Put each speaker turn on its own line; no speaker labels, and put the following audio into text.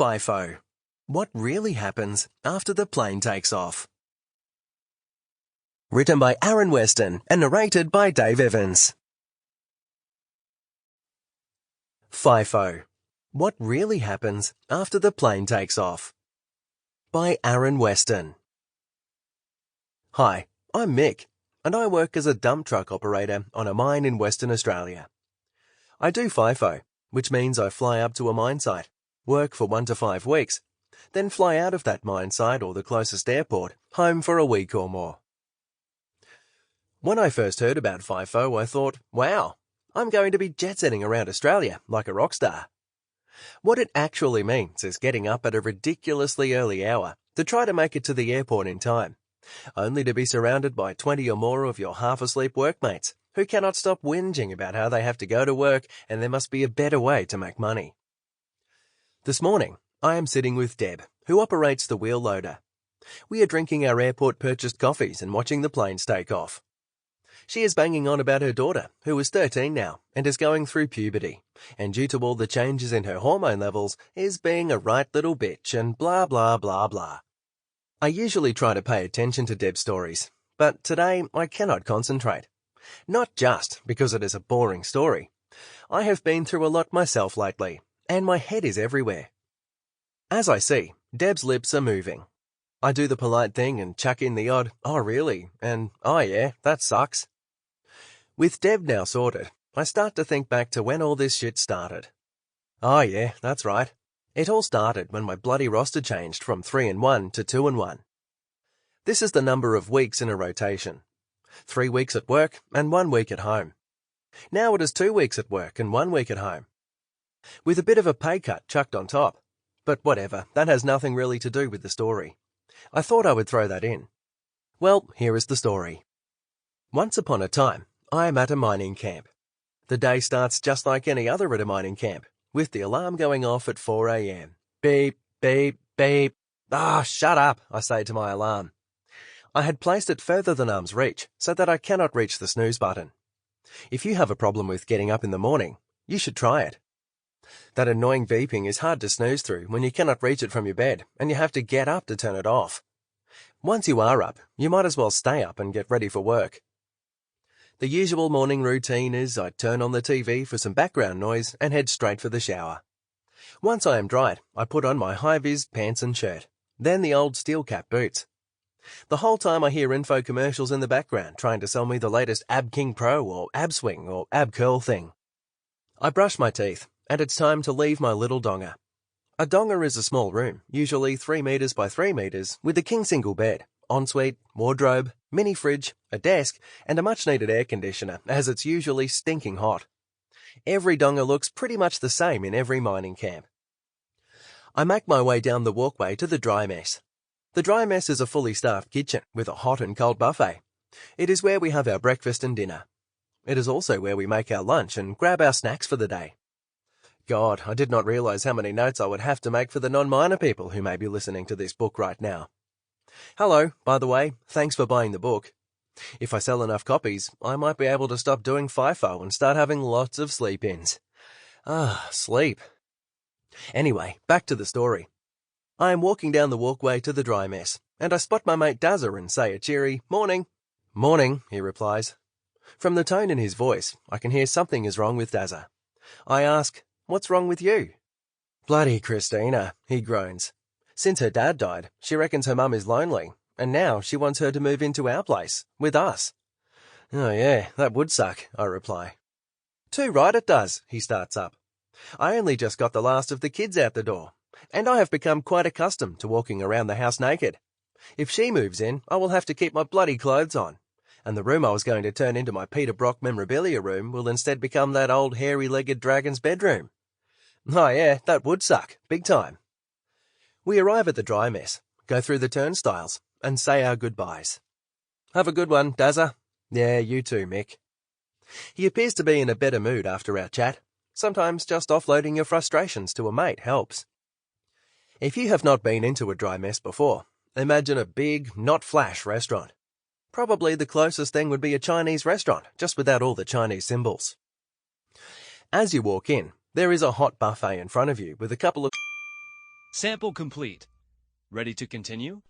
Fifo. What really happens after the plane takes off? Written by Weston and narrated by Dave Evans. Fifo. What really happens after the plane takes off? By Weston. Hi, I'm Mick, and I work as a dump truck operator on a mine in Western Australia. I do Fifo, which means I fly up to a mine site, work for 1 to 5 weeks, then fly out of that mine site or the closest airport, home for a week or more. When I first heard about Fifo, I thought, wow, I'm going to be jet-setting around Australia like a rock star. What it actually means is getting up at a ridiculously early hour to try to make it to the airport in time, only to be surrounded by 20 or more of your half-asleep workmates who cannot stop whinging about how they have to go to work and there must be a better way to make money. This morning, I am sitting with Deb, who operates the wheel loader. We are drinking our airport-purchased coffees and watching the planes take off. She is banging on about her daughter, who is 13 now and is going through puberty, and due to all the changes in her hormone levels, is being a right little bitch and blah blah blah blah. I usually try to pay attention to Deb's stories, but today I cannot concentrate. Not just because it is a boring story. I have been through a lot myself lately, and my head is everywhere. As I see, Deb's lips are moving. I do the polite thing and chuck in the odd, "Oh really?" and "Oh yeah, that sucks." With Deb now sorted, I start to think back to when all this shit started. Oh yeah, that's right. It all started when my bloody roster changed from 3 and 1 to 2 and 1. This is the number of weeks in a rotation. 3 weeks at work and 1 week at home. Now it is 2 weeks at work and 1 week at home, with a bit of a pay cut chucked on top. But whatever, that has nothing really to do with the story. I thought I would throw that in. Well, here is the story. Once upon a time, I am at a mining camp. The day starts just like any other at a mining camp, with the alarm going off at 4 a.m. Beep, beep, beep. Ah, shut up, I say to my alarm. I had placed it further than arm's reach, so that I cannot reach the snooze button. If you have a problem with getting up in the morning, you should try it. That annoying beeping is hard to snooze through when you cannot reach it from your bed, and you have to get up to turn it off. Once you are up, you might as well stay up and get ready for work. The usual morning routine is I turn on the TV for some background noise and head straight for the shower. Once I am dried, I put on my high-vis pants and shirt, then the old steel-cap boots. The whole time I hear info commercials in the background trying to sell me the latest Ab King Pro or Ab Swing or Ab Curl thing. I brush my teeth, and it's time to leave my little donga. A donga is a small room, usually 3 meters by 3 meters, with a king single bed, ensuite, wardrobe, mini fridge, a desk, and a much-needed air conditioner, as it's usually stinking hot. Every donga looks pretty much the same in every mining camp. I make my way down the walkway to the dry mess. The dry mess is a fully staffed kitchen with a hot and cold buffet. It is where we have our breakfast and dinner. It is also where we make our lunch and grab our snacks for the day. God, I did not realize how many notes I would have to make for the non-miner people who may be listening to this book right now. Hello, by the way, thanks for buying the book. If I sell enough copies, I might be able to stop doing Fifo and start having lots of sleep-ins. Ah, sleep. Anyway, back to the story. I am walking down the walkway to the dry mess, and I spot my mate Dazza and say a cheery, "Morning." "Morning," he replies. From the tone in his voice, I can hear something is wrong with Dazza. I ask, "What's wrong with you?" "Bloody Christina," he groans. Since her dad died, she reckons her mum is lonely, and now she wants her to move into our place, with us. "Oh yeah, that would suck," I reply. "Too right it does," he starts up. "I only just got the last of the kids out the door, and I have become quite accustomed to walking around the house naked. If she moves in, I will have to keep my bloody clothes on, and the room I was going to turn into my Peter Brock memorabilia room will instead become that old hairy-legged dragon's bedroom. Oh yeah, that would suck, big time." We arrive at the dry mess, go through the turnstiles, and say our goodbyes. "Have a good one, Dazza." "Yeah, you too, Mick." He appears to be in a better mood after our chat. Sometimes just offloading your frustrations to a mate helps. If you have not been into a dry mess before, imagine a big, not flash restaurant. Probably the closest thing would be a Chinese restaurant, just without all the Chinese symbols. As you walk in, there is a hot buffet in front of you with a couple of
Sample complete. Ready to continue?